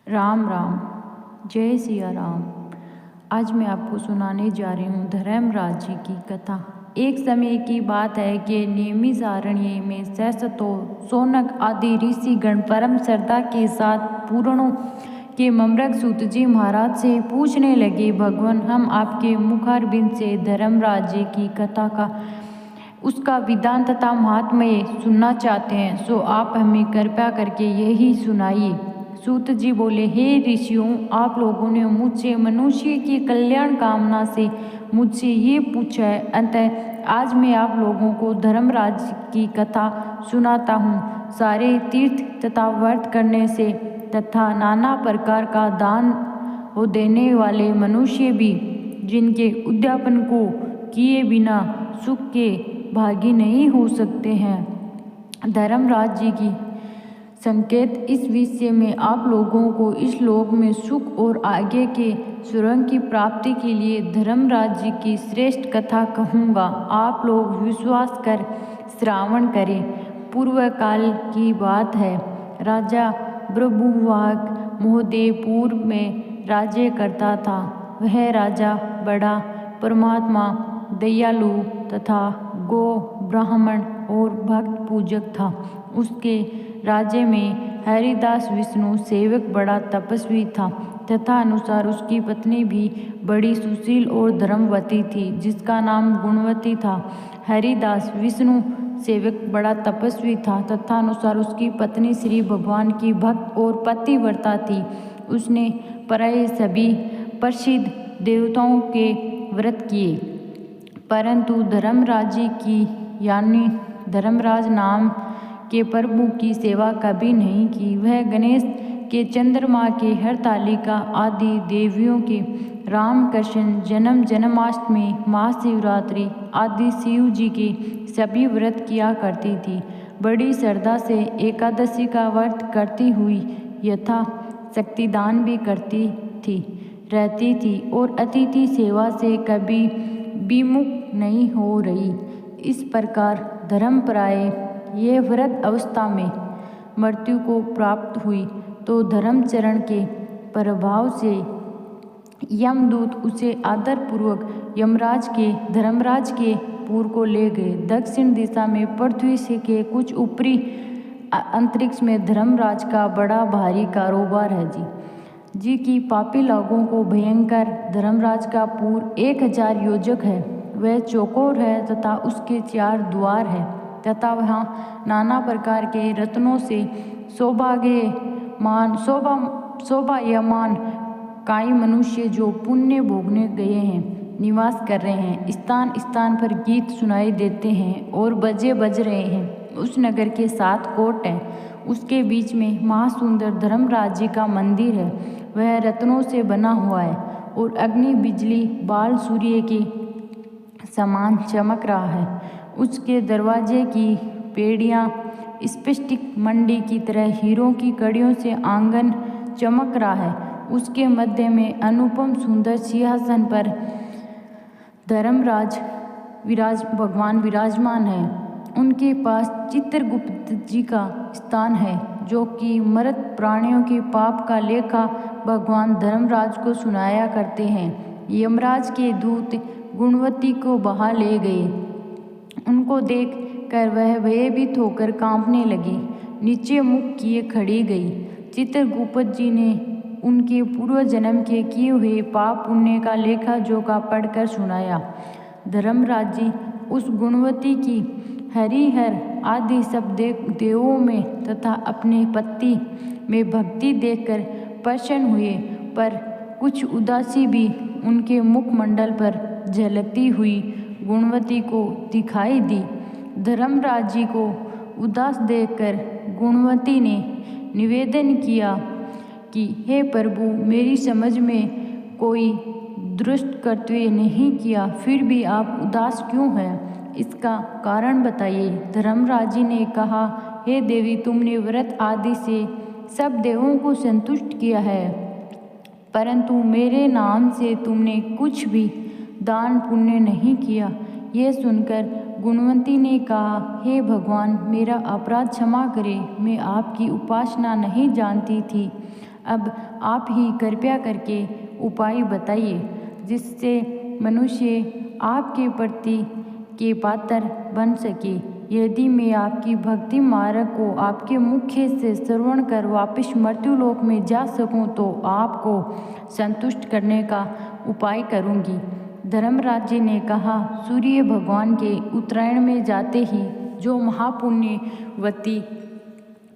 राम राम। जय सिया राम। आज मैं आपको सुनाने जा रही हूँ धर्मराज जी की कथा। एक समय की बात है कि नैमिषारण्य में सहसतो शौनक आदि ऋषि गण परम श्रद्धा के साथ पुराणों के मम्मृग सूत जी महाराज से पूछने लगे, भगवान, हम आपके मुखारबिंद से धर्मराज जी की कथा का उसका विधान तथा महात्म्य सुनना चाहते हैं, सो आप हमें कृपया करके यही सुनाइए। सूत जी बोले, हे ऋषियों, आप लोगों ने मुझसे मनुष्य की कल्याण कामना से मुझसे ये पूछा है, अतः आज मैं आप लोगों को धर्मराज की कथा सुनाता हूँ। सारे तीर्थ तथा व्रत करने से तथा नाना प्रकार का दान हो देने वाले मनुष्य भी जिनके उद्यापन को किए बिना सुख के भागी नहीं हो सकते हैं। धर्मराज जी की संकेत इस विषय में आप लोगों को इस लोक में सुख और आगे के सुरंग की प्राप्ति के लिए धर्मराज जी की श्रेष्ठ कथा कहूँगा। आप लोग विश्वास कर श्रावण करें। पूर्व काल की बात है। राजा ब्रभुवाग मोहदेवपुर में राज्य करता था। वह राजा बड़ा परमात्मा, दयालु तथा गो ब्राह्मण और भक्त पूजक था। उसके राज्य में हरिदास विष्णु सेवक बड़ा तपस्वी था तथा अनुसार उसकी पत्नी भी बड़ी सुशील और धर्मवती थी, जिसका नाम गुणवती था। हरिदास विष्णु सेवक बड़ा तपस्वी था तथा अनुसार उसकी पत्नी श्री भगवान की भक्त और पतिव्रता थी। उसने प्राय सभी प्रसिद्ध देवताओं के व्रत किए, परंतु धर्मराज जी की यानी धर्मराज नाम के प्रभु की सेवा कभी नहीं की। वह गणेश के, चंद्रमा के, हरतालिका आदि देवियों के, राम कृष्ण जन्म, जन्माष्टमी, महाशिवरात्रि आदि शिव जी के सभी व्रत किया करती थी। बड़ी श्रद्धा से एकादशी का व्रत करती हुई यथा शक्ति दान भी करती थी रहती थी और अतिथि सेवा से कभी विमुख नहीं हो रही। इस प्रकार धर्मपराय ये व्रत अवस्था में मृत्यु को प्राप्त हुई तो धर्मचरण के प्रभाव से यमदूत उसे आदरपूर्वक धर्मराज के पुर को ले गए। दक्षिण दिशा में पृथ्वी से के कुछ ऊपरी अंतरिक्ष में धर्मराज का बड़ा भारी कारोबार है जी की पापी लोगों को भयंकर। धर्मराज का पुर 1000 योजक है। वह चौकोर है तथा उसके 4 द्वार है तथा वहाँ नाना प्रकार के रत्नों से शोभायमान काई मनुष्य जो पुण्य भोगने गए हैं निवास कर रहे हैं। स्थान स्थान पर गीत सुनाई देते हैं और बजे बज रहे हैं। उस नगर के 7 कोट हैं। उसके बीच में महासुंदर धर्मराज जी का मंदिर है। वह रत्नों से बना हुआ है और अग्नि, बिजली, बाल सूर्य के समान चमक रहा है। उसके दरवाजे की पेड़ियाँ स्फटिक मंडी की तरह हीरों की कड़ियों से आंगन चमक रहा है। उसके मध्य में अनुपम सुंदर सिंहासन पर धर्मराज भगवान विराजमान है। उनके पास चित्रगुप्त जी का स्थान है, जो कि मृत प्राणियों के पाप का लेखा भगवान धर्मराज को सुनाया करते हैं। यमराज के दूत गुणवती को बहा ले गए। उनको देख कर वह भयभीत होकर कांपने लगी, नीचे मुख किए खड़ी गई। चित्रगुप्त जी ने उनके पूर्व जन्म के किए हुए पाप पुण्य का लेखा जोखा पढ़कर सुनाया। धर्मराज जी उस गुणवती की हरिहर आदि सब देवों में तथा अपने पति में भक्ति देखकर प्रसन्न हुए, पर कुछ उदासी भी उनके मुखमंडल पर झलकती हुई गुणवती को दिखाई दी। धर्मराज जी को उदास देखकर गुणवती ने निवेदन किया कि हे प्रभु, मेरी समझ में कोई दुष्ट कर्तव्य नहीं किया, फिर भी आप उदास क्यों हैं? इसका कारण बताइए। धर्मराज जी ने कहा, हे देवी, तुमने व्रत आदि से सब देवों को संतुष्ट किया है, परंतु मेरे नाम से तुमने कुछ भी दान पुण्य नहीं किया। यह सुनकर गुणवती ने कहा, हे भगवान, मेरा अपराध क्षमा करें। मैं आपकी उपासना नहीं जानती थी। अब आप ही कृपया करके उपाय बताइए जिससे मनुष्य आपके प्रति के पात्र बन सके। यदि मैं आपकी भक्ति मार्ग को आपके मुख से श्रवण कर वापस मृत्युलोक में जा सकूं तो आपको संतुष्ट करने का उपाय करूंगी। धर्मराज जी ने कहा, सूर्य भगवान के उत्तरायण में जाते ही जो महापुण्यवती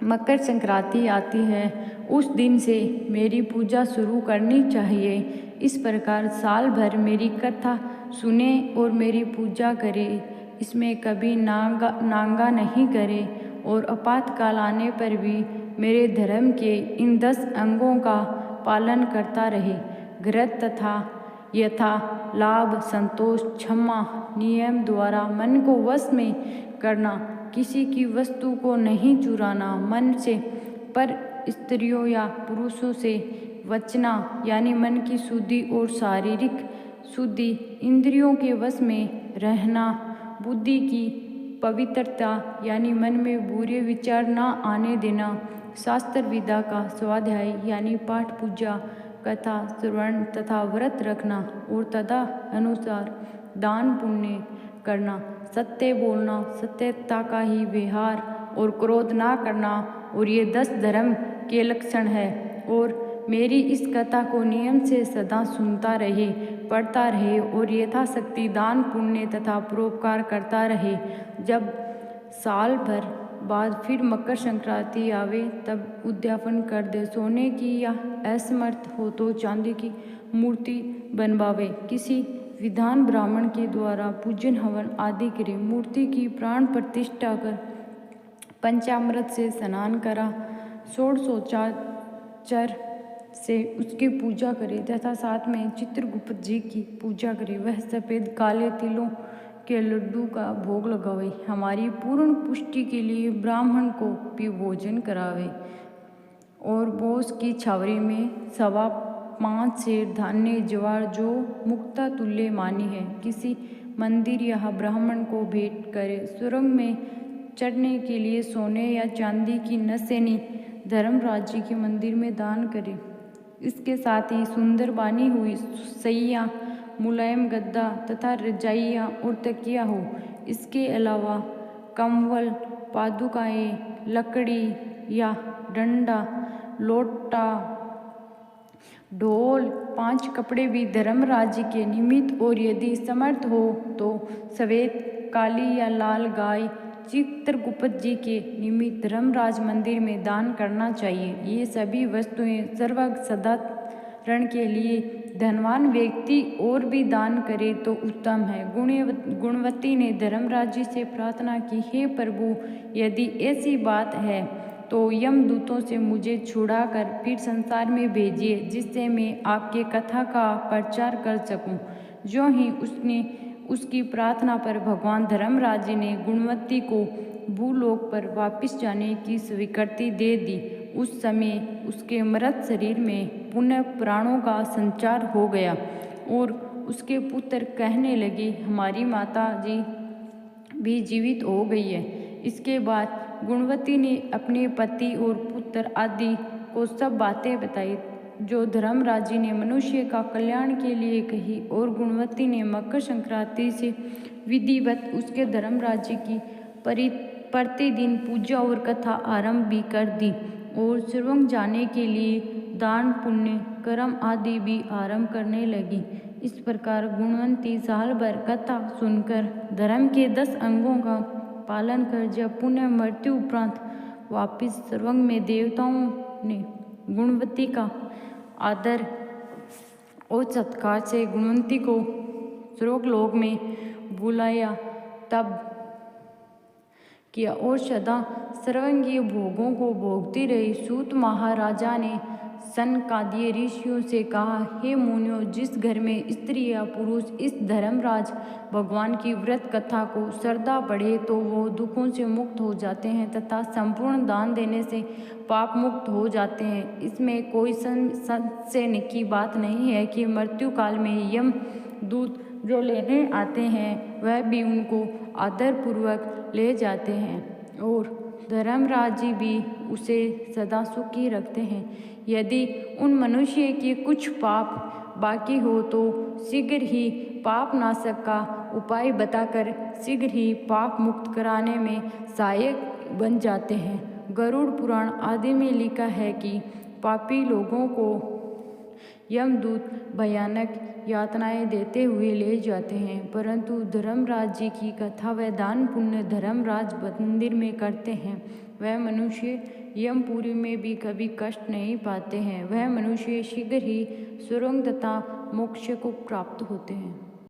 मकर संक्रांति आती है उस दिन से मेरी पूजा शुरू करनी चाहिए। इस प्रकार साल भर मेरी कथा सुने और मेरी पूजा करे, इसमें कभी नांगा नहीं करे और आपातकाल आने पर भी मेरे धर्म के इन 10 अंगों का पालन करता रहे। घृत तथा यथा लाभ, संतोष, क्षमा, नियम द्वारा मन को वश में करना, किसी की वस्तु को नहीं चुराना, मन से पर स्त्रियों या पुरुषों से बचना यानी मन की शुद्धि और शारीरिक शुद्धि, इंद्रियों के वश में रहना, बुद्धि की पवित्रता यानी मन में बुरे विचार न आने देना, शास्त्र विद्या का स्वाध्याय यानी पाठ पूजा कथा श्रवण तथा व्रत रखना और तथा अनुसार दान पुण्य करना, सत्य बोलना, सत्यता का ही व्यवहार और क्रोध ना करना, और ये 10 धर्म के लक्षण है। और मेरी इस कथा को नियम से सदा सुनता रहे, पढ़ता रहे और यथाशक्ति दान पुण्य तथा परोपकार करता रहे। जब साल भर बाद फिर मकर संक्रांति आवे तब उद्यापन कर दे। सोने की या असमर्थ हो तो चांदी की मूर्ति बनवावे। किसी विद्वान ब्राह्मण के द्वारा पूजन हवन आदि करे। मूर्ति की प्राण प्रतिष्ठा कर पंचामृत से स्नान करा, षोडशोपचार से उसकी पूजा करे तथा साथ में चित्रगुप्त जी की पूजा करे। वह सफ़ेद काले तिलों के लड्डू का भोग लगावे। हमारी पूर्ण पुष्टि के लिए ब्राह्मण को भी भोजन करावे और बोस की छावरी में 5.25 सेर धान्य ज्वार जो मुक्ता तुल्य मानी है किसी मंदिर या ब्राह्मण को भेंट करे। सुरंग में चढ़ने के लिए सोने या चांदी की नसेनी धर्मराज जी के मंदिर में दान करे। इसके साथ ही सुंदर बानी हुई सैया, मुलायम गद्दा तथा रजाइयाँ और तकिया हो। इसके अलावा कंबल, पादुकाएँ, लकड़ी या डंडा, लोटा, ढोल, 5 कपड़े भी धर्मराज जी के निमित्त और यदि समर्थ हो तो सफ़ेद, काली या लाल गाय चित्रगुप्त जी के निमित्त धर्मराज मंदिर में दान करना चाहिए। ये सभी वस्तुएं सर्वग साधारण के लिए धनवान व्यक्ति और भी दान करे तो उत्तम है। गुणवती ने धर्मराज जी से प्रार्थना की, हे प्रभु, यदि ऐसी बात है तो यमदूतों से मुझे छुड़ाकर फिर संसार में भेजिए जिससे मैं आपके कथा का प्रचार कर सकूं। जो ही उसकी प्रार्थना पर भगवान धर्मराज जी ने गुणवती को भूलोक पर वापस जाने की स्वीकृति दे दी। उस समय उसके मृत शरीर में पुनः प्राणों का संचार हो गया और उसके पुत्र कहने लगे, हमारी माता जी भी जीवित हो गई है। इसके बाद गुणवती ने अपने पति और पुत्र आदि को सब बातें बताई जो धर्मराज जी ने मनुष्य का कल्याण के लिए कही और गुणवती ने मकर संक्रांति से विधिवत उसके धर्मराज जी की प्रतिदिन पूजा और कथा आरंभ भी कर दी और सुरंग जाने के लिए दान पुण्य कर्म आदि भी आरंभ करने लगी। इस प्रकार गुणवंती साल भर कथा सुनकर धर्म के 10 अंगों का पालन कर जब पुनः मृत्यु उपरांत वापिस सुरंग में देवताओं ने गुणवती का आदर और सत्कार से गुणवंती को स्वर्गलोक में बुलाया तब किया और सदा सर्वंगीय भोगों को भोगती रही। सूत महाराजा ने सनकादिक ऋषियों से कहा, हे मुनियों, जिस घर में स्त्री या पुरुष इस धर्मराज भगवान की व्रत कथा को श्रद्धा पढ़े तो वो दुखों से मुक्त हो जाते हैं तथा संपूर्ण दान देने से पाप मुक्त हो जाते हैं। इसमें कोई संशय की बात नहीं है कि मृत्यु काल में यम दूत जो लेने आते हैं वह भी उनको आदरपूर्वक ले जाते हैं और धर्मराज जी भी उसे सदा सुखी रखते हैं। यदि उन मनुष्य के कुछ पाप बाकी हो तो शीघ्र ही पाप नाशक का उपाय बताकर शीघ्र ही पाप मुक्त कराने में सहायक बन जाते हैं। गरुड़ पुराण आदि में लिखा है कि पापी लोगों को यमदूत भयानक यातनाएं देते हुए ले जाते हैं, परंतु धर्मराज जी की कथा व दान पुण्य धर्मराज मंदिर में करते हैं वह मनुष्य यमपुरी में भी कभी कष्ट नहीं पाते हैं। वह मनुष्य शीघ्र ही स्वर्ग तथा मोक्ष को प्राप्त होते हैं।